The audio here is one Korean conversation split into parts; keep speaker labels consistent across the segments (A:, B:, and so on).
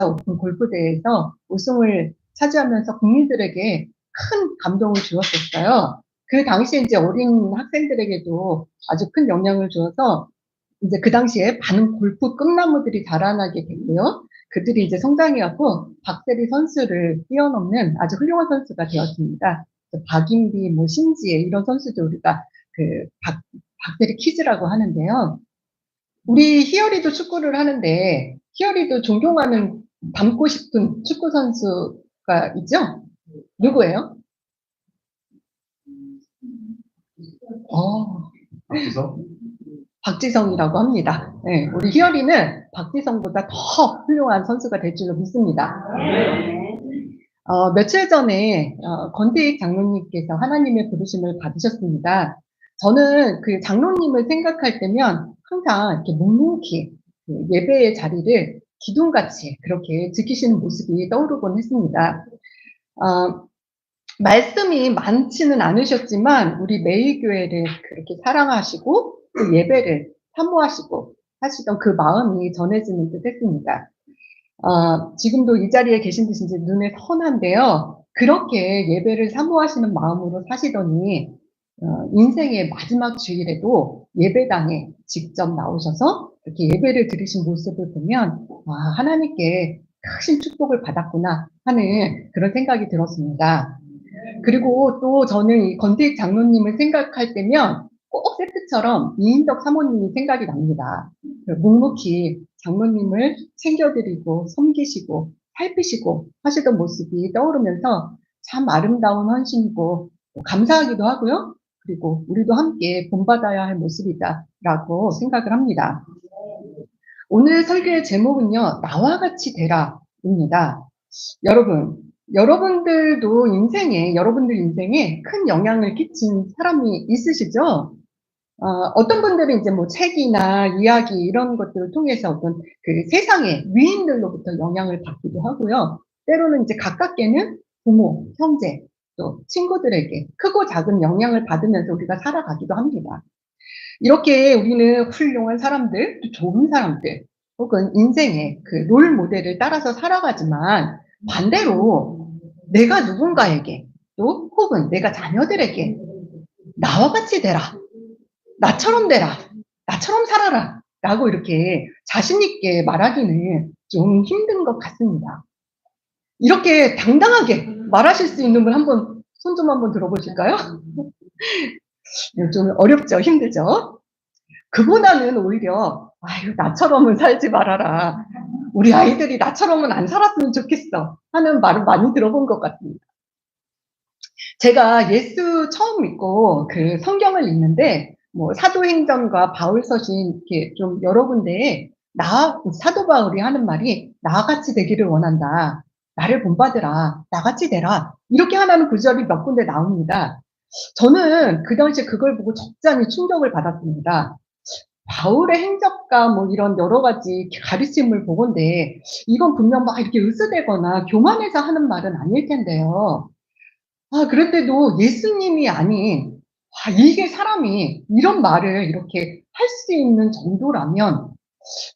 A: 오픈 골프대회에서 우승을 차지하면서 국민들에게 큰 감동을 주었었어요. 그 당시에 이제 어린 학생들에게도 아주 큰 영향을 주어서 이제 그 당시에 많은 골프 꿈나무들이 자라나게 됐고요. 그들이 이제 성장해갖고 박세리 선수를 뛰어넘는 아주 훌륭한 선수가 되었습니다. 박인비, 뭐 신지혜 이런 선수들 우리가 그 박세리 키즈라고 하는데요. 우리 희열이도 축구를 하는데 희열이도 존경하는 닮고 싶은 축구 선수가 있죠? 누구예요?
B: 박지성?
A: 박지성이라고 합니다. 네, 우리 희열이는 박지성보다 더 훌륭한 선수가 될 줄로 믿습니다. 며칠 전에 권태익 장로님께서 하나님의 부르심을 받으셨습니다. 저는 그 장로님을 생각할 때면 항상 이렇게 묵묵히 그 예배의 자리를 기둥같이 그렇게 지키시는 모습이 떠오르곤 했습니다. 말씀이 많지는 않으셨지만 우리 매일교회를 그렇게 사랑하시고 그 예배를 사모하시고 하시던 그 마음이 전해지는 듯 했습니다. 지금도 이 자리에 계신 듯이 이제 눈에 선한데요. 그렇게 예배를 사모하시는 마음으로 사시더니 인생의 마지막 주일에도 예배당에 직접 나오셔서 이렇게 예배를 드리신 모습을 보면 하나님께 크신 축복을 받았구나 하는 그런 생각이 들었습니다. 그리고 또 저는 이 권태익 장로님을 생각할 때면 꼭 세트처럼 이인덕 사모님이 생각이 납니다. 묵묵히 장로님을 챙겨드리고 섬기시고 살피시고 하시던 모습이 떠오르면서 참 아름다운 헌신이고 감사하기도 하고요. 그리고 우리도 함께 본받아야 할 모습이다라고 생각을 합니다. 오늘 설교의 제목은요. 나와 같이 되라입니다. 여러분들도 여러분들 인생에 큰 영향을 끼친 사람이 있으시죠? 어떤 분들은 이제 뭐 책이나 이야기 이런 것들을 통해서 어떤 그 세상의 위인들로부터 영향을 받기도 하고요. 때로는 이제 가깝게는 부모, 형제, 또 친구들에게 크고 작은 영향을 받으면서 우리가 살아가기도 합니다. 이렇게 우리는 훌륭한 사람들, 또 좋은 사람들, 혹은 인생의 그 롤 모델을 따라서 살아가지만 반대로 내가 누군가에게 또 혹은 내가 자녀들에게 나와 같이 되라. 나처럼 되라. 나처럼 살아라. 라고 이렇게 자신있게 말하기는 좀 힘든 것 같습니다. 이렇게 당당하게 말하실 수 있는 분 손 좀 한번 들어보실까요? 좀 어렵죠? 힘들죠? 그보다는 오히려, 나처럼은 살지 말아라. 우리 아이들이 나처럼은 안 살았으면 좋겠어. 하는 말을 많이 들어본 것 같습니다. 제가 예수 처음 믿고 그 성경을 읽는데, 뭐, 사도행전과 바울서신 이렇게 좀 여러 군데에 사도 바울이 하는 말이 나같이 되기를 원한다. 나를 본받으라. 나같이 되라. 이렇게 하나는 구절이 몇 군데 나옵니다. 저는 그 당시에 그걸 보고 적잖이 충격을 받았습니다. 바울의 행적과 뭐 이런 여러 가지 가르침을 보건대 이건 분명 막 이렇게 으스대거나 교만해서 하는 말은 아닐 텐데요. 그런데도 예수님이 아닌 이게 사람이 이런 말을 이렇게 할 수 있는 정도라면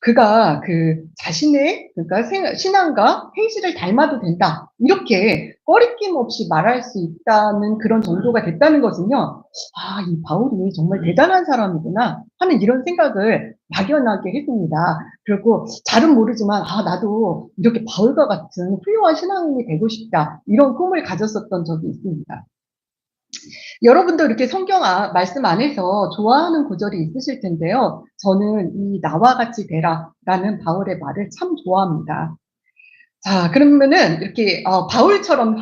A: 그가 그 자신의 그러니까 신앙과 행실을 닮아도 된다. 이렇게 꺼리낌 없이 말할 수 있다는 그런 정도가 됐다는 것은요. 이 바울이 정말 대단한 사람이구나 하는 이런 생각을 막연하게 했습니다. 그리고 잘은 모르지만 나도 이렇게 바울과 같은 훌륭한 신앙인이 되고 싶다. 이런 꿈을 가졌었던 적이 있습니다. 여러분도 이렇게 성경 말씀 안에서 좋아하는 구절이 있으실 텐데요. 저는 이 나와 같이 되라라는 바울의 말을 참 좋아합니다. 자, 그러면은 이렇게 바울처럼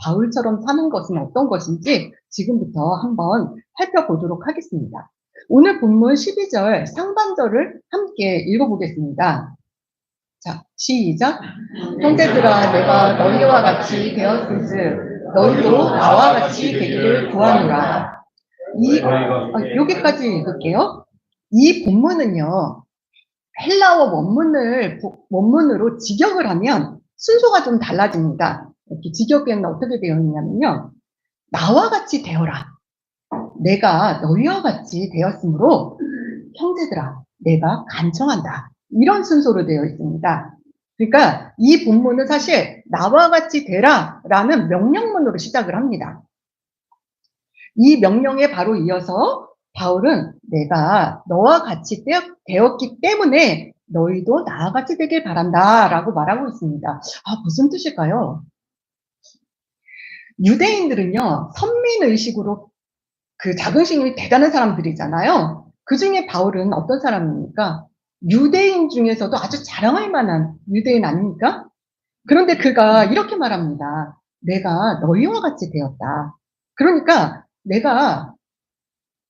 A: 바울처럼 사는 것은 어떤 것인지 지금부터 한번 살펴보도록 하겠습니다. 오늘 본문 12절 상반절을 함께 읽어보겠습니다. 자, 시작. 형제들아, 내가 너희와 같이 되었은즉 너희도 나와 같이 되기를 구하노라. 여기까지 읽을게요. 이 본문은요, 헬라어 원문으로 직역을 하면 순서가 좀 달라집니다. 이렇게 직역에는 어떻게 되어 있냐면요, 나와 같이 되어라. 내가 너희와 같이 되었으므로 형제들아, 내가 간청한다. 이런 순서로 되어 있습니다. 그러니까 이 본문은 사실 나와 같이 되라라는 명령문으로 시작을 합니다. 이 명령에 바로 이어서 바울은 내가 너와 같이 되었기 때문에 너희도 나와 같이 되길 바란다라고 말하고 있습니다. 아, 무슨 뜻일까요? 유대인들은요, 선민의식으로 그 자긍심이 대단한 사람들이잖아요. 그 중에 바울은 어떤 사람입니까? 유대인 중에서도 아주 자랑할 만한 유대인 아닙니까? 그런데 그가 이렇게 말합니다. 내가 너희와 같이 되었다. 그러니까 내가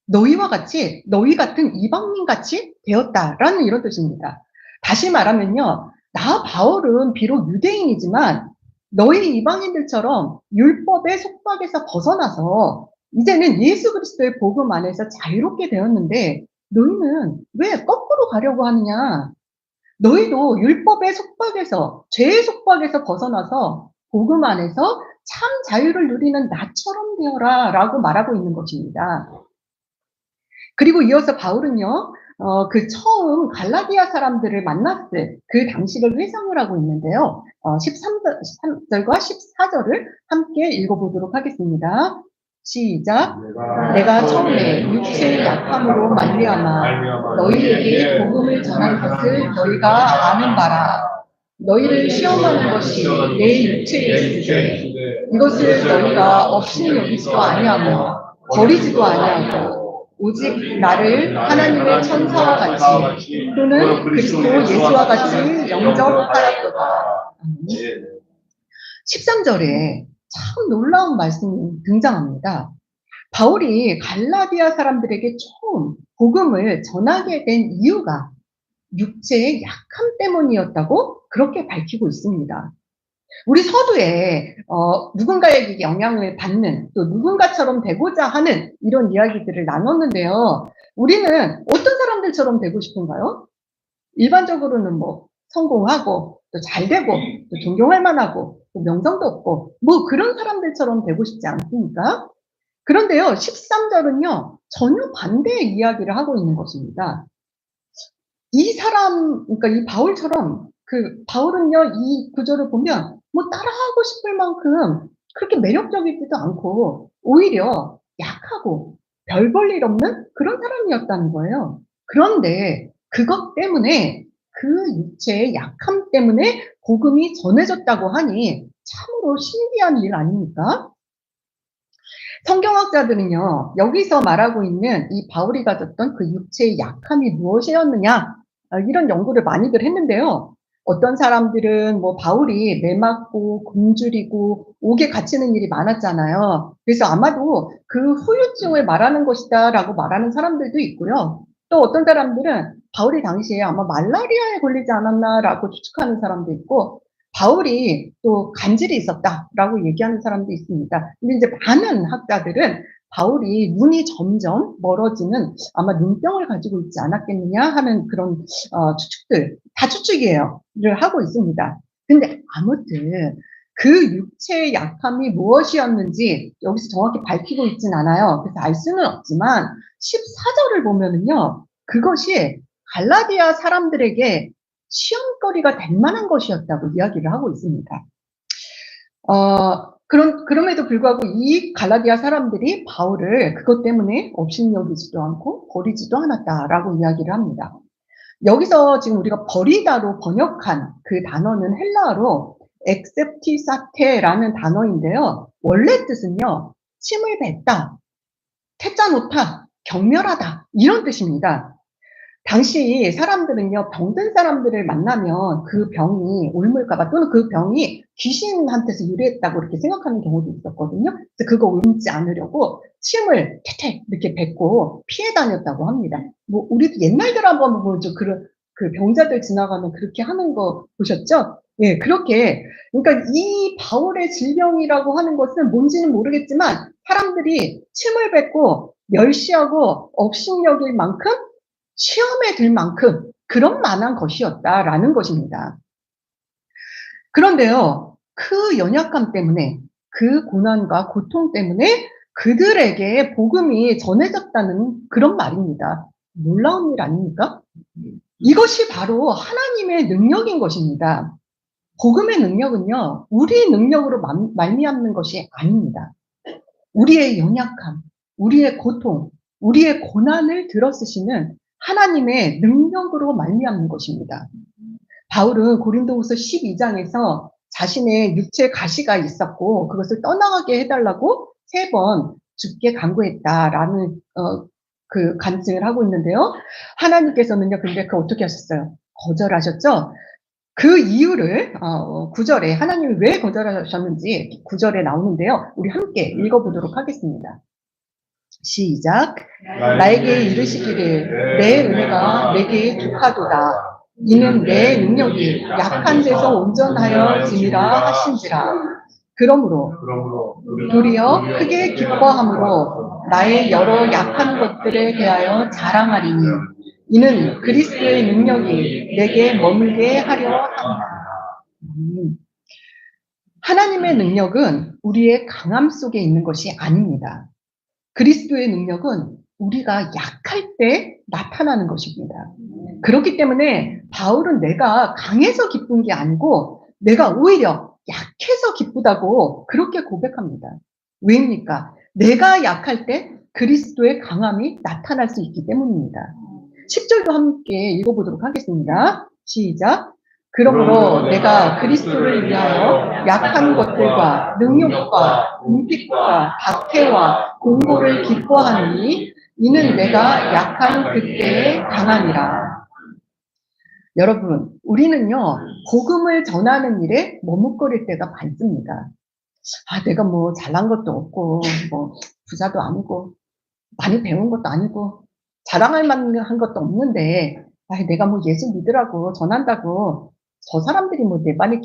A: 너희와 같이, 너희 같은 이방인 같이 되었다라는 이런 뜻입니다. 다시 말하면요, 나 바울은 비록 유대인이지만 너희 이방인들처럼 율법의 속박에서 벗어나서 이제는 예수 그리스도의 복음 안에서 자유롭게 되었는데 너희는 왜 거꾸로 가려고 하느냐? 너희도 율법의 속박에서, 죄의 속박에서 벗어나서 복음 안에서 참 자유를 누리는 나처럼 되어라 라고 말하고 있는 것입니다. 그리고 이어서 바울은요, 그 처음 갈라디아 사람들을 만났을 그 당시를 회상을 하고 있는데요. 13절과 14절을 함께 읽어보도록 하겠습니다. 시작. 내가 처음에 육체의 약함으로 말미암아 너희에게 복음을 전한 것을 너희가 아는 바라. 너희를 시험하는 것이 내 육체에 있으되 이것을 너희가 없이 여기지도 아니하며 버리지도 아니하고 오직 나를 하나님의 천사와 같이 또는 그리스도 예수와 같이 영접하였도다. 13절에 참 놀라운 말씀이 등장합니다. 바울이 갈라디아 사람들에게 처음 복음을 전하게 된 이유가 육체의 약함 때문이었다고 그렇게 밝히고 있습니다. 우리 서두에 누군가에게 영향을 받는 또 누군가처럼 되고자 하는 이런 이야기들을 나눴는데요. 우리는 어떤 사람들처럼 되고 싶은가요? 일반적으로는 뭐 성공하고 또 잘되고 또 존경할 만하고 또 명성도 없고 뭐 그런 사람들처럼 되고 싶지 않습니까? 그런데요, 13절은요, 전혀 반대의 이야기를 하고 있는 것입니다. 이 사람, 그러니까 이 바울처럼 그 바울은요, 이 구절을 보면 뭐 따라하고 싶을 만큼 그렇게 매력적이지도 않고 오히려 약하고 별 볼 일 없는 그런 사람이었다는 거예요. 그런데 그것 때문에 그 육체의 약함 때문에 복음이 전해졌다고 하니 참으로 신기한 일 아닙니까? 성경학자들은요, 여기서 말하고 있는 이 바울이 가졌던 그 육체의 약함이 무엇이었느냐, 이런 연구를 많이들 했는데요. 어떤 사람들은 뭐 바울이 매맞고 굶주리고 옥에 갇히는 일이 많았잖아요. 그래서 아마도 그 후유증을 말하는 것이다라고 말하는 사람들도 있고요. 또 어떤 사람들은 바울이 당시에 아마 말라리아에 걸리지 않았나라고 추측하는 사람도 있고, 바울이 또 간질이 있었다라고 얘기하는 사람도 있습니다. 근데 이제 많은 학자들은 바울이 눈이 점점 멀어지는 아마 눈병을 가지고 있지 않았겠느냐 하는 그런 추측들, 다 추측이에요,를 하고 있습니다. 근데 아무튼 그 육체의 약함이 무엇이었는지 여기서 정확히 밝히고 있진 않아요. 그래서 알 수는 없지만 14절을 보면은요, 그것이 갈라디아 사람들에게 시험거리가 될 만한 것이었다고 이야기를 하고 있습니다. 그럼에도 불구하고 이 갈라디아 사람들이 바울을 그것 때문에 업신여기지도 않고 버리지도 않았다라고 이야기를 합니다. 여기서 지금 우리가 버리다로 번역한 그 단어는 헬라어로 엑셉티사테라는 단어인데요. 원래 뜻은요, 침을 뱉다, 태짜 놓다, 경멸하다 이런 뜻입니다. 당시 사람들은요, 병든 사람들을 만나면 그 병이 옮을까봐 또는 그 병이 귀신한테서 유래했다고 이렇게 생각하는 경우도 있었거든요. 그래서 그거 옮지 않으려고 침을 태 이렇게 뱉고 피해 다녔다고 합니다. 뭐 우리도 옛날 드라마 한번 보죠. 그 병자들 지나가면 그렇게 하는 거 보셨죠? 예, 그렇게. 그러니까 이 바울의 질병이라고 하는 것은 뭔지는 모르겠지만 사람들이 침을 뱉고 멸시하고 업신여길 만큼 시험에 들 만큼 그런 만한 것이었다라는 것입니다. 그런데요, 그 연약함 때문에, 그 고난과 고통 때문에 그들에게 복음이 전해졌다는 그런 말입니다. 놀라운 일 아닙니까? 이것이 바로 하나님의 능력인 것입니다. 복음의 능력은요, 우리 능력으로 말미암는 것이 아닙니다. 우리의 연약함, 우리의 고통, 우리의 고난을 들어쓰시는 하나님의 능력으로 말미암는 것입니다. 바울은 고린도후서 12장에서 자신의 육체 가시가 있었고 그것을 떠나가게 해달라고 3번 주께 간구했다라는 그 간증을 하고 있는데요. 하나님께서는요, 근데 그 어떻게 하셨어요? 거절하셨죠? 그 이유를 9절에 하나님이 왜 거절하셨는지 9절에 나오는데요. 우리 함께 읽어보도록 하겠습니다. 시작. 나에게 이르시기를 내 은혜가 내게 족하도다. 이는 내 능력이 약한 데서 온전하여짐이라 하신지라. 그러므로 도리어 크게 기뻐함으로 나의 여러 약한 것들에 대하여 자랑하리니 이는 그리스도의 능력이 내게 머물게 하려 합니다. 하나님의 능력은 우리의 강함 속에 있는 것이 아닙니다. 그리스도의 능력은 우리가 약할 때 나타나는 것입니다. 그렇기 때문에 바울은 내가 강해서 기쁜 게 아니고 내가 오히려 약해서 기쁘다고 그렇게 고백합니다. 왜입니까? 내가 약할 때 그리스도의 강함이 나타날 수 있기 때문입니다. 10절도 함께 읽어보도록 하겠습니다. 시작. 그러므로 내가 그리스도를 위하여 약한 것들과 능욕과 궁핍과 박해와 공고를 기뻐하니 이는 내가 약한 그때에 강함이라. 여러분, 우리는요, 복음을 전하는 일에 머뭇거릴 때가 많습니다. 내가 뭐 잘난 것도 없고, 뭐 부자도 아니고, 많이 배운 것도 아니고, 자랑할 만한 것도 없는데, 내가 뭐 예수 믿으라고 전한다고 저 사람들이 뭐 내 말에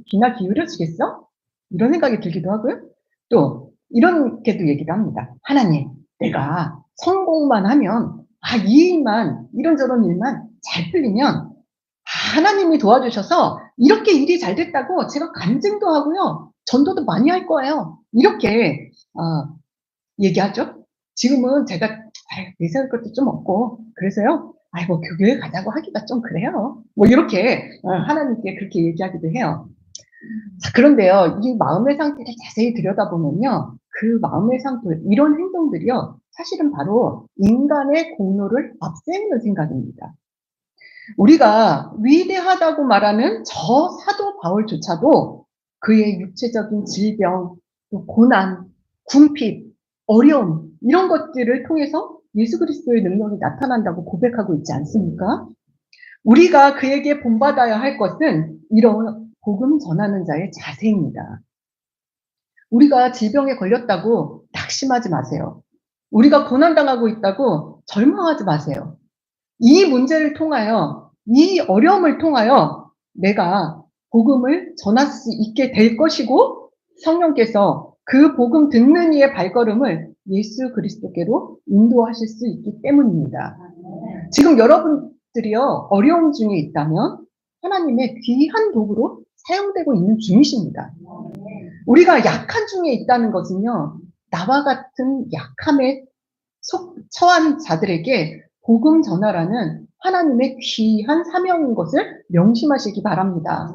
A: 귀나 기울여 주겠어? 이런 생각이 들기도 하고요. 또 이렇게도 얘기를 합니다. 하나님, 내가 성공만 하면 이 일만 이런저런 일만 잘 풀리면 하나님이 도와주셔서 이렇게 일이 잘 됐다고 제가 간증도 하고요. 전도도 많이 할 거예요. 이렇게 얘기하죠. 지금은 제가 내세울 것도 좀 없고 그래서요. 뭐 교회에 가자고 하기가 좀 그래요. 뭐 이렇게 하나님께 그렇게 얘기하기도 해요. 자, 그런데요, 이 마음의 상태를 자세히 들여다보면요, 그 마음의 상태, 이런 행동들이요, 사실은 바로 인간의 공로를 앞세우는 생각입니다. 우리가 위대하다고 말하는 저 사도 바울조차도 그의 육체적인 질병, 고난, 궁핍, 어려움, 이런 것들을 통해서 예수 그리스도의 능력이 나타난다고 고백하고 있지 않습니까? 우리가 그에게 본받아야 할 것은 이런 복음 전하는 자의 자세입니다. 우리가 질병에 걸렸다고 낙심하지 마세요. 우리가 고난당하고 있다고 절망하지 마세요. 이 문제를 통하여, 이 어려움을 통하여 내가 복음을 전할 수 있게 될 것이고 성령께서 그 복음 듣는 이의 발걸음을 예수 그리스도께로 인도하실 수 있기 때문입니다. 지금 여러분들이요, 어려움 중에 있다면 하나님의 귀한 도구로 사용되고 있는 중이십니다. 우리가 약한 중에 있다는 것은요, 나와 같은 약함에 처한 자들에게 복음 전하라는 하나님의 귀한 사명인 것을 명심하시기 바랍니다.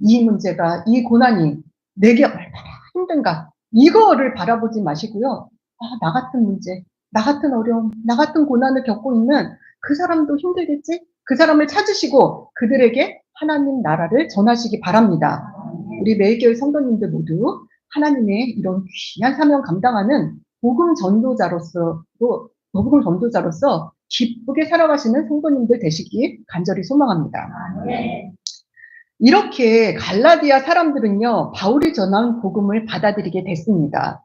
A: 이 문제가, 이 고난이 내게 얼마나 힘든가, 이거를 바라보지 마시고요. 나 같은 문제, 나 같은 어려움, 나 같은 고난을 겪고 있는 그 사람도 힘들겠지? 그 사람을 찾으시고 그들에게 하나님 나라를 전하시기 바랍니다. 우리 매일교회 성도님들 모두 하나님의 이런 귀한 사명 감당하는 복음 전도자로서 기쁘게 살아가시는 성도님들 되시기 간절히 소망합니다. 이렇게 갈라디아 사람들은요, 바울이 전한 복음을 받아들이게 됐습니다.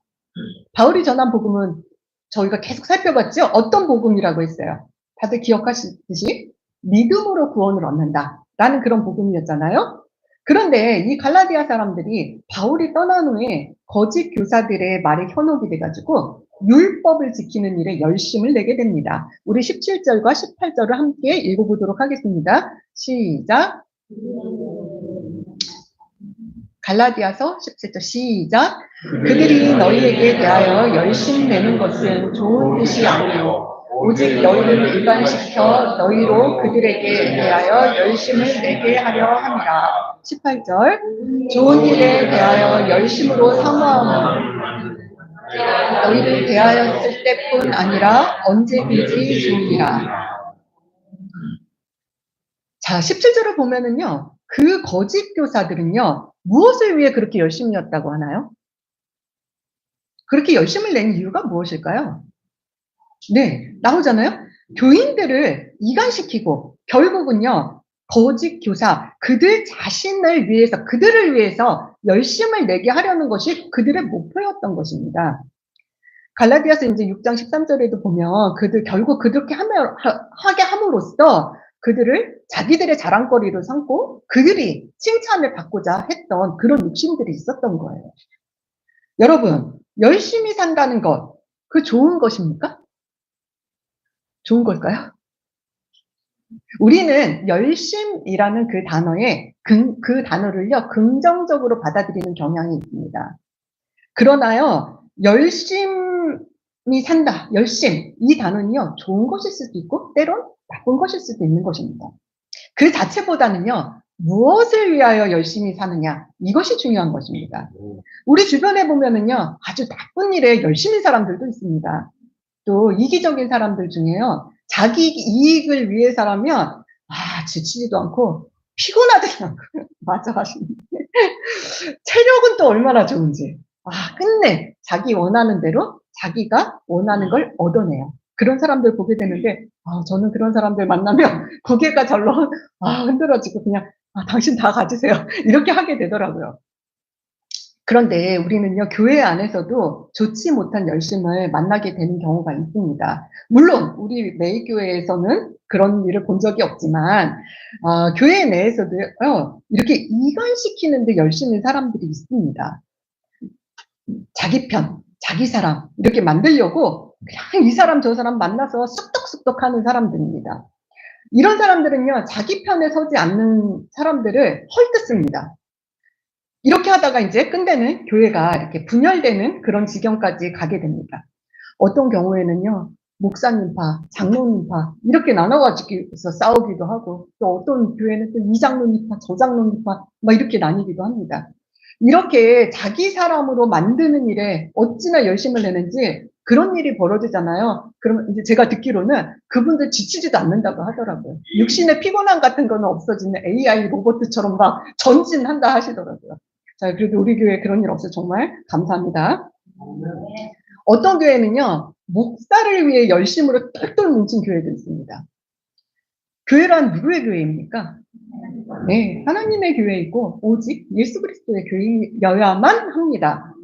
A: 바울이 전한 복음은 저희가 계속 살펴봤죠? 어떤 복음이라고 했어요? 다들 기억하시듯이 믿음으로 구원을 얻는다 라는 그런 복음이었잖아요. 그런데 이 갈라디아 사람들이 바울이 떠난 후에 거짓 교사들의 말에 현혹이 돼가지고 율법을 지키는 일에 열심을 내게 됩니다. 우리 17절과 18절을 함께 읽어보도록 하겠습니다. 시작. 갈라디아서 17절 시작. 그들이 너희에게 대하여 열심 내는 것은 좋은 뜻이 아니요 오직 너희를 일반시켜 너희로 그들에게 대하여 열심을 내게 하려 함이라. 18절. 좋은 일에 대하여 열심으로 사모함은 너희를 대하였을 때뿐 아니라 언제든지 좋으리라. 자, 17절을 보면은요, 그 거짓 교사들은요, 무엇을 위해 그렇게 열심이었다고 하나요? 그렇게 열심을 낸 이유가 무엇일까요? 네, 나오잖아요. 교인들을 이간시키고 결국은요, 거짓 교사, 그들 자신을 위해서, 그들을 위해서 열심을 내게 하려는 것이 그들의 목표였던 것입니다. 갈라디아서 이제 6장 13절에도 보면 그들 결국 그렇게 하게 함으로써 그들을 자기들의 자랑거리로 삼고 그들이 칭찬을 받고자 했던 그런 욕심들이 있었던 거예요. 여러분, 열심히 산다는 것, 그 좋은 것입니까? 좋은 걸까요? 우리는 열심이라는 그 단어에 그 단어를요 긍정적으로 받아들이는 경향이 있습니다. 그러나요, 열심히 산다, 열심, 이 단어는요 좋은 것일 수도 있고 때론 나쁜 것일 수도 있는 것입니다. 그 자체보다는요 무엇을 위하여 열심히 사느냐, 이것이 중요한 것입니다. 우리 주변에 보면은요 아주 나쁜 일에 열심히 사람들도 있습니다. 또 이기적인 사람들 중에요 자기 이익을 위해서라면 지치지도 않고 피곤하지도 않고 맞아 하시는데 체력은 또 얼마나 좋은지 끝내 자기 원하는 대로 자기가 원하는 걸 얻어내요. 그런 사람들 보게 되는데 저는 그런 사람들 만나면 고개가 절로 흔들어지고 그냥 당신 다 가지세요 이렇게 하게 되더라고요. 그런데 우리는요 교회 안에서도 좋지 못한 열심을 만나게 되는 경우가 있습니다. 물론 우리 매일 교회에서는 그런 일을 본 적이 없지만 교회 내에서도요 이렇게 이간시키는 데 열심인 사람들이 있습니다. 자기 편, 자기 사람 이렇게 만들려고 그냥 이 사람 저 사람 만나서 쑥덕쑥덕하는 사람들입니다. 이런 사람들은요 자기 편에 서지 않는 사람들을 헐뜯습니다. 이렇게 하다가 이제 끝내는 교회가 이렇게 분열되는 그런 지경까지 가게 됩니다. 어떤 경우에는요, 목사님파, 장로님파 이렇게 나눠가지고 싸우기도 하고, 또 어떤 교회는 또 이 장로님파, 저 장로님파 막 이렇게 나뉘기도 합니다. 이렇게 자기 사람으로 만드는 일에 어찌나 열심을 내는지 그런 일이 벌어지잖아요. 그러면 이제 제가 듣기로는 그분들 지치지도 않는다고 하더라고요. 육신의 피곤함 같은 거는 없어지는 AI 로봇처럼 막 전진한다 하시더라고요. 자, 그래도 우리 교회 그런 일 없어서 정말 감사합니다. 어떤 교회는요, 목사를 위해 열심으로 똘똘 뭉친 교회도 있습니다. 교회란 누구의 교회입니까? 네, 하나님의 교회이고 오직 예수 그리스도의 교회여야만 합니다.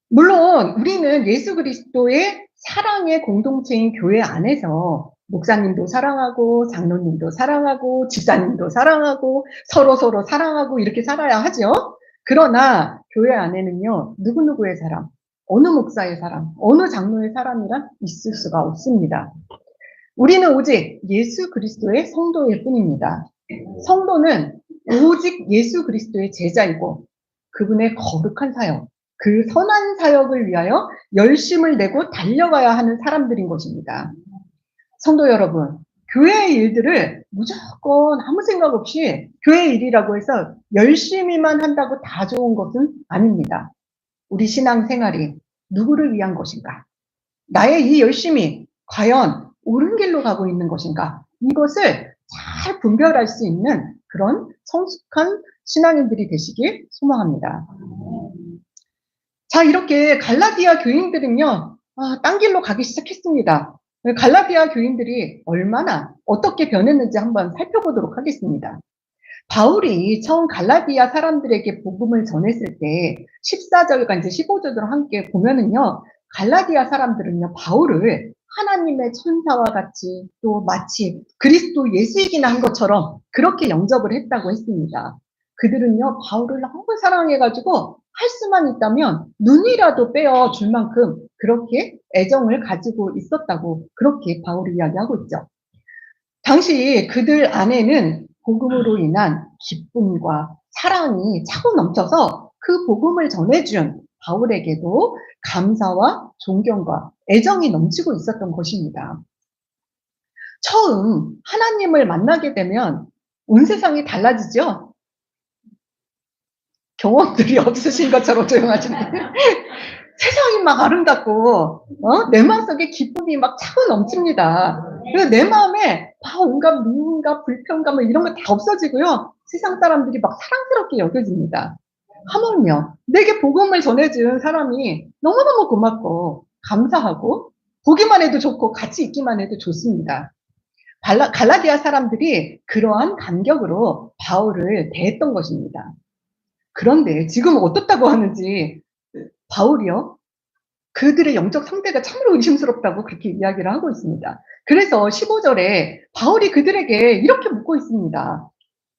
A: 물론 우리는 예수 그리스도의 사랑의 공동체인 교회 안에서 목사님도 사랑하고 장로님도 사랑하고 집사님도 사랑하고 서로 사랑하고 이렇게 살아야 하죠. 그러나 교회 안에는요 누구누구의 사람, 어느 목사의 사람, 어느 장로의 사람이란 있을 수가 없습니다. 우리는 오직 예수 그리스도의 성도일 뿐입니다. 성도는 오직 예수 그리스도의 제자이고 그분의 거룩한 사역, 그 선한 사역을 위하여 열심을 내고 달려가야 하는 사람들인 것입니다. 성도 여러분, 교회의 일들을 무조건 아무 생각 없이 교회 일이라고 해서 열심히만 한다고 다 좋은 것은 아닙니다. 우리 신앙생활이 누구를 위한 것인가? 나의 이 열심이 과연 옳은 길로 가고 있는 것인가? 이것을 잘 분별할 수 있는 그런 성숙한 신앙인들이 되시길 소망합니다. 자, 이렇게 갈라디아 교인들은요, 딴 길로 가기 시작했습니다. 갈라디아 교인들이 얼마나 어떻게 변했는지 한번 살펴보도록 하겠습니다. 바울이 처음 갈라디아 사람들에게 복음을 전했을 때 14절과 이제 15절을 함께 보면은요, 갈라디아 사람들은요, 바울을 하나님의 천사와 같이 또 마치 그리스도 예수이긴 한 것처럼 그렇게 영접을 했다고 했습니다. 그들은요, 바울을 너무 사랑해가지고 할 수만 있다면 눈이라도 빼어 줄 만큼 그렇게 애정을 가지고 있었다고 그렇게 바울이 이야기하고 있죠. 당시 그들 안에는 복음으로 인한 기쁨과 사랑이 차고 넘쳐서 그 복음을 전해준 바울에게도 감사와 존경과 애정이 넘치고 있었던 것입니다. 처음 하나님을 만나게 되면 온 세상이 달라지죠. 경험들이 없으신 것처럼 조용하시네. 세상이 막 아름답고 내 마음속에 기쁨이 막 차고 넘칩니다. 그래서 내 마음에 다 온갖 미움과 불평과 뭐 이런 거 다 없어지고요. 세상 사람들이 막 사랑스럽게 여겨집니다. 하물며 내게 복음을 전해준 사람이 너무너무 고맙고 감사하고 보기만 해도 좋고 같이 있기만 해도 좋습니다. 갈라디아 사람들이 그러한 감격으로 바울을 대했던 것입니다. 그런데 지금 어떻다고 하는지 바울이요? 그들의 영적 상태가 참으로 의심스럽다고 그렇게 이야기를 하고 있습니다. 그래서 15절에 바울이 그들에게 이렇게 묻고 있습니다.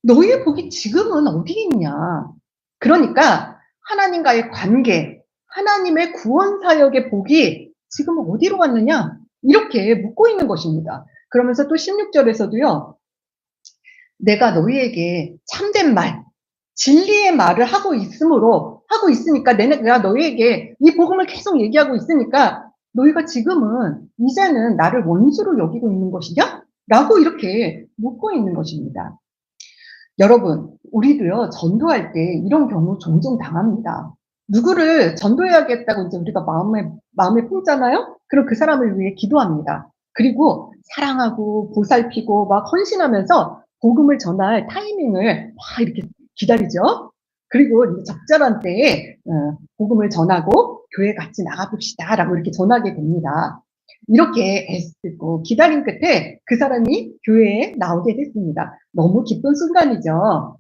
A: 너희의 복이 지금은 어디 있냐? 그러니까 하나님과의 관계, 하나님의 구원 사역의 복이 지금은 어디로 갔느냐? 이렇게 묻고 있는 것입니다. 그러면서 또 16절에서도요. 내가 너희에게 참된 말, 진리의 말을 하고 있으니까 내가 너희에게 이 복음을 계속 얘기하고 있으니까 너희가 지금은 이제는 나를 원수로 여기고 있는 것이냐? 라고 이렇게 묻고 있는 것입니다. 여러분, 우리도요, 전도할 때 이런 경우 종종 당합니다. 누구를 전도해야겠다고 이제 우리가 마음에 품잖아요? 그럼 그 사람을 위해 기도합니다. 그리고 사랑하고 보살피고 막 헌신하면서 복음을 전할 타이밍을 막 이렇게 기다리죠. 그리고 이제 적절한 때에 복음을 전하고 교회 같이 나가봅시다라고 이렇게 전하게 됩니다. 이렇게 애쓰고 기다린 끝에 그 사람이 교회에 나오게 됐습니다. 너무 기쁜 순간이죠.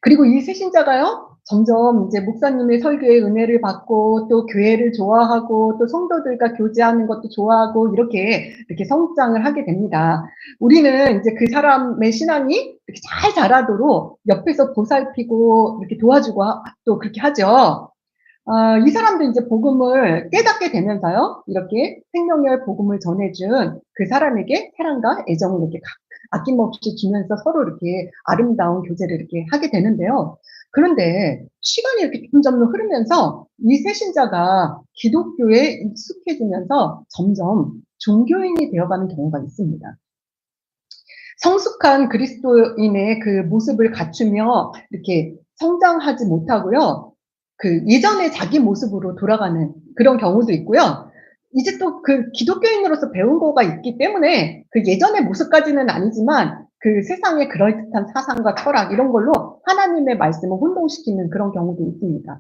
A: 그리고 이 새신자가요, 점점 이제 목사님의 설교의 은혜를 받고 또 교회를 좋아하고 또 성도들과 교제하는 것도 좋아하고 이렇게 성장을 하게 됩니다. 우리는 이제 그 사람의 신앙이 이렇게 잘 자라도록 옆에서 보살피고 이렇게 도와주고 또 그렇게 하죠. 이 사람도 이제 복음을 깨닫게 되면서요, 이렇게 생명의 복음을 전해준 그 사람에게 사랑과 애정을 이렇게 아낌없이 주면서 서로 이렇게 아름다운 교제를 이렇게 하게 되는데요. 그런데 시간이 이렇게 점점 흐르면서 이 새신자가 기독교에 익숙해지면서 점점 종교인이 되어가는 경우가 있습니다. 성숙한 그리스도인의 그 모습을 갖추며 이렇게 성장하지 못하고요. 그 예전의 자기 모습으로 돌아가는 그런 경우도 있고요. 이제 또 그 기독교인으로서 배운 거가 있기 때문에 그 예전의 모습까지는 아니지만 그 세상의 그럴듯한 사상과 철학 이런 걸로 하나님의 말씀을 혼동시키는 그런 경우도 있습니다.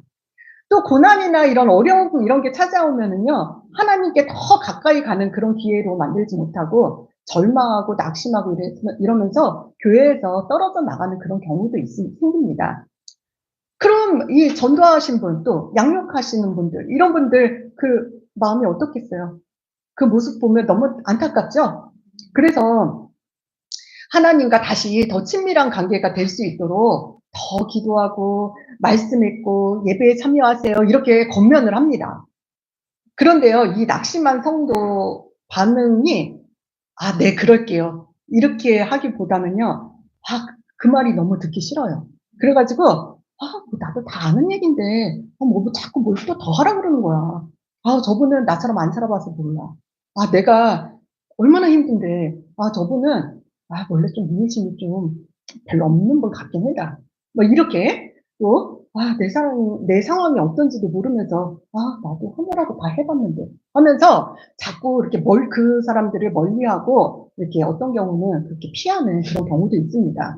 A: 또 고난이나 이런 어려움 이런 게 찾아오면은요, 하나님께 더 가까이 가는 그런 기회로 만들지 못하고 절망하고 낙심하고 이러면서 교회에서 떨어져 나가는 그런 경우도 생깁니다. 그럼 이 전도하신 분, 또 양육하시는 분들, 이런 분들 그 마음이 어떻겠어요? 그 모습 보면 너무 안타깝죠? 그래서 하나님과 다시 더 친밀한 관계가 될 수 있도록 더 기도하고 말씀 읽고 예배에 참여하세요. 이렇게 권면을 합니다. 그런데요, 이 낙심한 성도 반응이 네, 그럴게요. 이렇게 하기보다는요, 그 말이 너무 듣기 싫어요. 그래가지고, 뭐 나도 다 아는 얘긴데, 뭐 자꾸 뭘 또 더 하라 그러는 거야. 저분은 나처럼 안 살아봐서 몰라. 내가 얼마나 힘든데, 저분은, 원래 좀 인내심이 좀 별로 없는 분 같긴 해다. 뭐 이렇게, 또, 내 상황이 어떤지도 모르면서, 나도 하느라고 다 해봤는데, 하면서 자꾸 이렇게 그 사람들을 멀리하고, 이렇게 어떤 경우는 그렇게 피하는 그런 경우도 있습니다.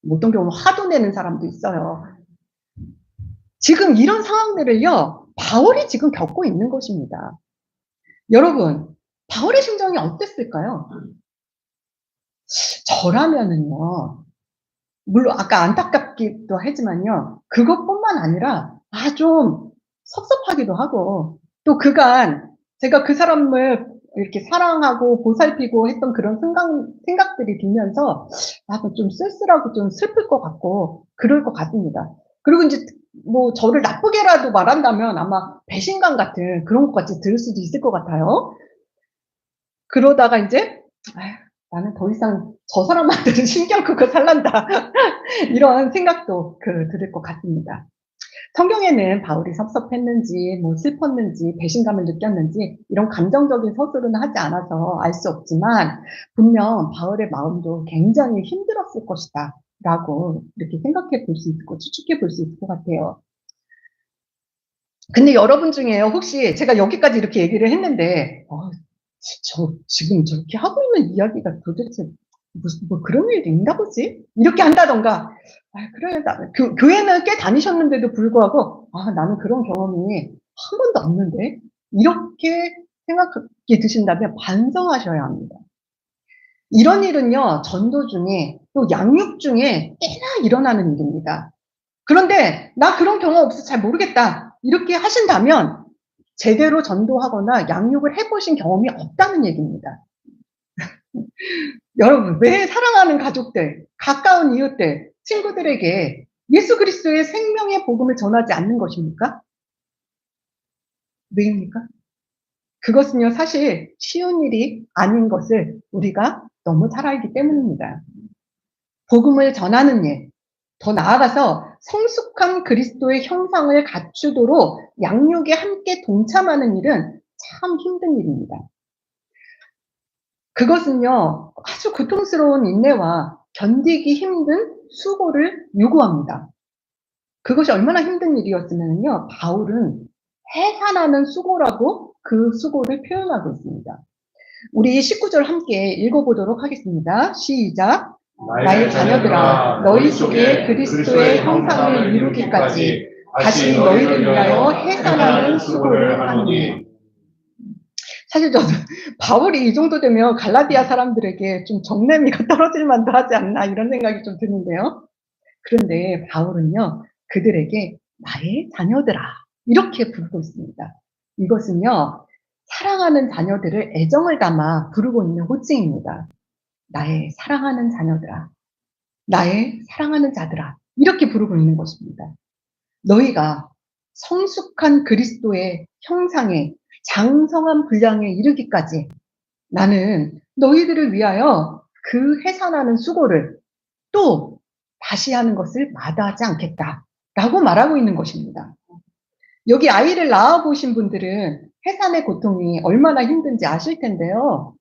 A: 어떤 경우는 화도 내는 사람도 있어요. 지금 이런 상황들을요, 바울이 지금 겪고 있는 것입니다. 여러분, 바울의 심정이 어땠을까요? 저라면은요, 물론 아까 안타깝기도 하지만요, 그것뿐만 아니라 좀 섭섭하기도 하고, 또 그간 제가 그 사람을 이렇게 사랑하고 보살피고 했던 그런 생각들이 들면서 좀 쓸쓸하고 좀 슬플 것 같고 그럴 것 같습니다. 그리고 이제 뭐 저를 나쁘게라도 말한다면 아마 배신감 같은 그런 것까지 들을 수도 있을 것 같아요. 그러다가 이제 나는 더 이상 저 사람한테는 신경 끄고 살란다. 이런 생각도 들을 것 같습니다. 성경에는 바울이 섭섭했는지, 뭐 슬펐는지, 배신감을 느꼈는지 이런 감정적인 서술은 하지 않아서 알 수 없지만 분명 바울의 마음도 굉장히 힘들었을 것이다. 라고 이렇게 생각해 볼 수 있고 추측해 볼 수 있을 것 같아요. 근데 여러분 중에요, 혹시 제가 여기까지 이렇게 얘기를 했는데, 지금 저렇게 하고 있는 이야기가 도대체 무슨, 뭐 그런 일이 있나 보지? 이렇게 한다던가, 그래, 교회는 꽤 다니셨는데도 불구하고, 나는 그런 경험이 한 번도 없는데? 이렇게 생각이 드신다면 반성하셔야 합니다. 이런 일은요, 전도 중에 또 양육 중에 꽤나 일어나는 일입니다. 그런데 나 그런 경험 없어서 잘 모르겠다, 이렇게 하신다면 제대로 전도하거나 양육을 해보신 경험이 없다는 얘기입니다. 여러분, 왜 사랑하는 가족들, 가까운 이웃들, 친구들에게 예수 그리스도의 생명의 복음을 전하지 않는 것입니까? 왜입니까? 그것은요, 사실 쉬운 일이 아닌 것을 우리가 너무 잘 알기 때문입니다. 복음을 전하는 일, 더 나아가서 성숙한 그리스도의 형상을 갖추도록 양육에 함께 동참하는 일은 참 힘든 일입니다. 그것은요, 아주 고통스러운 인내와 견디기 힘든 수고를 요구합니다. 그것이 얼마나 힘든 일이었으면요, 바울은 해산하는 수고라고 그 수고를 표현하고 있습니다. 우리 19절 함께 읽어보도록 하겠습니다. 시작. 나의 자녀들아, 너희 속에 그리스도의 형상을 이루기까지 다시 너희를 위하여 해산하는 수고를 하노니. 사실 저도 바울이 이 정도 되면 갈라디아 사람들에게 좀 정내미가 떨어질 만도 하지 않나, 이런 생각이 좀 드는데요. 그런데 바울은요, 그들에게 나의 자녀들아, 이렇게 부르고 있습니다. 이것은요, 사랑하는 자녀들을 애정을 담아 부르고 있는 호칭입니다. 나의 사랑하는 자녀들아, 나의 사랑하는 자들아, 이렇게 부르고 있는 것입니다. 너희가 성숙한 그리스도의 형상에 장성한 분량에 이르기까지 나는 너희들을 위하여 그 해산하는 수고를 또 다시 하는 것을 마다하지 않겠다 라고 말하고 있는 것입니다. 여기 아이를 낳아 보신 분들은 해산의 고통이 얼마나 힘든지 아실 텐데요.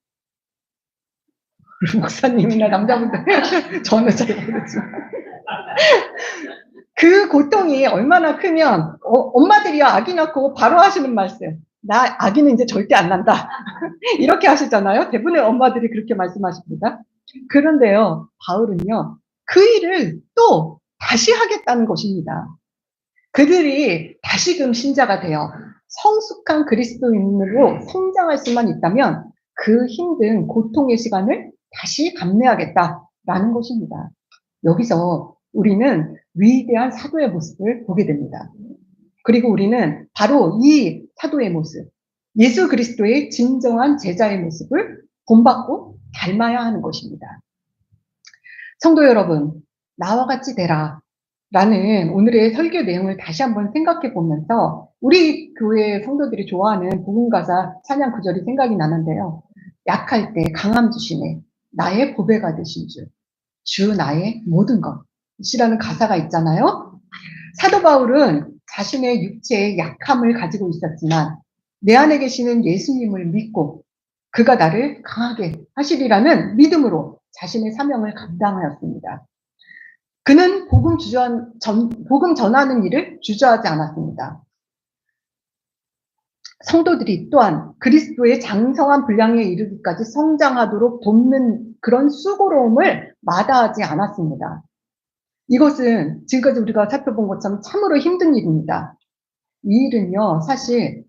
A: 목사님이나 남자분들 저는 잘 모르지만 그 고통이 얼마나 크면 엄마들이요, 아기 낳고 바로 하시는 말씀, 나 아기는 이제 절대 안 난다 이렇게 하시잖아요. 대부분의 엄마들이 그렇게 말씀하십니다. 그런데요, 바울은요, 그 일을 또 다시 하겠다는 것입니다. 그들이 다시금 신자가 되어 성숙한 그리스도인으로 성장할 수만 있다면 그 힘든 고통의 시간을 다시 감내하겠다라는 것입니다. 여기서 우리는 위대한 사도의 모습을 보게 됩니다. 그리고 우리는 바로 이 사도의 모습, 예수 그리스도의 진정한 제자의 모습을 본받고 닮아야 하는 것입니다. 성도 여러분, 나와 같이 되라 라는 오늘의 설교 내용을 다시 한번 생각해 보면서 우리 교회 성도들이 좋아하는 복음가사 찬양 구절이 생각이 나는데요. 약할 때 강함 주시네, 나의 보배가 되신 주 나의 모든 것이라는 가사가 있잖아요. 사도 바울은 자신의 육체의 약함을 가지고 있었지만 내 안에 계시는 예수님을 믿고 그가 나를 강하게 하시리라는 믿음으로 자신의 사명을 감당하였습니다. 그는 복음 전하는 일을 주저하지 않았습니다. 성도들이 또한 그리스도의 장성한 분량에 이르기까지 성장하도록 돕는 그런 수고로움을 마다하지 않았습니다. 이것은 지금까지 우리가 살펴본 것처럼 참으로 힘든 일입니다. 이 일은요, 사실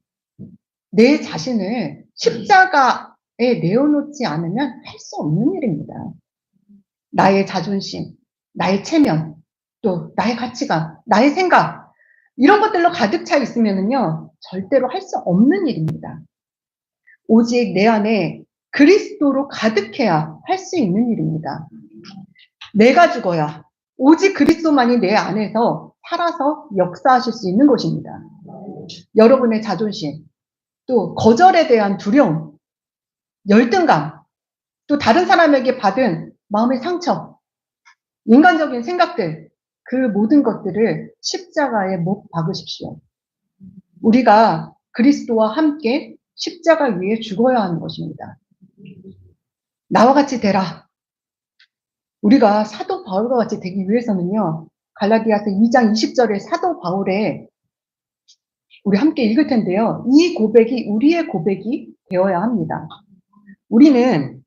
A: 내 자신을 십자가에 내어놓지 않으면 할 수 없는 일입니다. 나의 자존심, 나의 체면, 또 나의 가치관, 나의 생각, 이런 것들로 가득 차 있으면은요, 절대로 할 수 없는 일입니다. 오직 내 안에 그리스도로 가득해야 할 수 있는 일입니다. 내가 죽어야 오직 그리스도만이 내 안에서 살아서 역사하실 수 있는 것입니다. 여러분의 자존심, 또 거절에 대한 두려움, 열등감, 또 다른 사람에게 받은 마음의 상처, 인간적인 생각들, 그 모든 것들을 십자가에 못 박으십시오. 우리가 그리스도와 함께 십자가 위에 죽어야 하는 것입니다. 나와 같이 되라. 우리가 사도 바울과 같이 되기 위해서는요. 갈라디아서 2장 20절에 사도 바울의 우리 함께 읽을 텐데요. 이 고백이 우리의 고백이 되어야 합니다. 우리는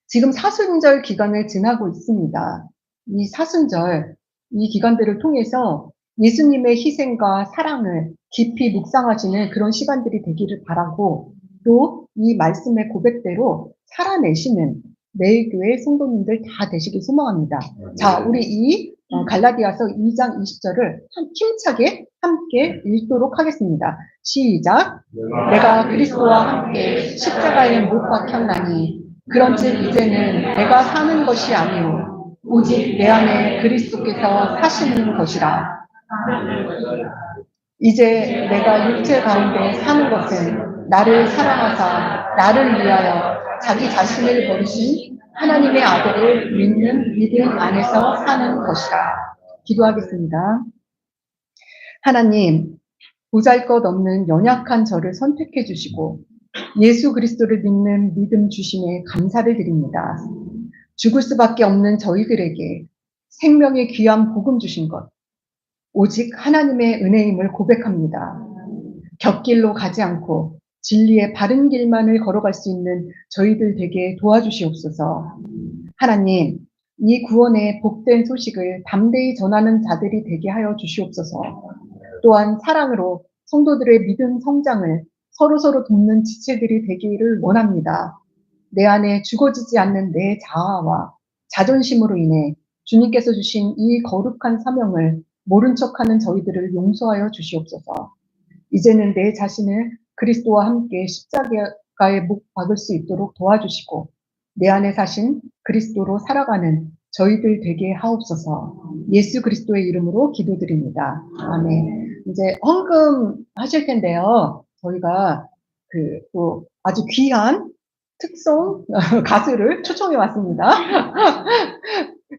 A: 지금 사순절 기간을 지나고 있습니다. 이 사순절, 이 기간들을 통해서 예수님의 희생과 사랑을 깊이 묵상하시는 그런 시간들이 되기를 바라고, 또 이 말씀의 고백대로 살아내시는 매일교회 성도님들 다 되시길 소망합니다. 자, 우리 이 갈라디아서 2장 20절을 힘차게 함께 읽도록 하겠습니다. 시작. 내가 그리스도와 함께 십자가에 못 박혔나니 그런즉 이제는 내가 사는 것이 아니오 오직 내 안에 그리스도께서 사시는 것이라. 이제 내가 육체 가운데 사는 것은 나를 사랑하사 나를 위하여 자기 자신을 버리신 하나님의 아들을 믿는 믿음 안에서 사는 것이라. 기도하겠습니다. 하나님, 보잘것없는 연약한 저를 선택해 주시고 예수 그리스도를 믿는 믿음 주심에 감사를 드립니다. 죽을 수밖에 없는 저희들에게 생명의 귀한 복음 주신 것, 오직 하나님의 은혜임을 고백합니다. 곁길로 가지 않고 진리의 바른 길만을 걸어갈 수 있는 저희들 되게 도와주시옵소서. 하나님, 이 구원의 복된 소식을 담대히 전하는 자들이 되게 하여 주시옵소서. 또한 사랑으로 성도들의 믿음 성장을 서로서로 돕는 지체들이 되기를 원합니다. 내 안에 죽어지지 않는 내 자아와 자존심으로 인해 주님께서 주신 이 거룩한 사명을 모른 척하는 저희들을 용서하여 주시옵소서. 이제는 내 자신을 그리스도와 함께 십자가에 못 박을 수 있도록 도와주시고 내 안에 사신 그리스도로 살아가는 저희들 되게 하옵소서. 예수 그리스도의 이름으로 기도드립니다. 아멘. 이제 헌금 하실 텐데요. 저희가 또 아주 귀한 특송 가수를 초청해 왔습니다.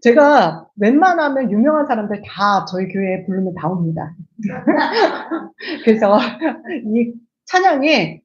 A: 제가 웬만하면 유명한 사람들 다 저희 교회에 부르면 다 옵니다. 그래서 이 찬양에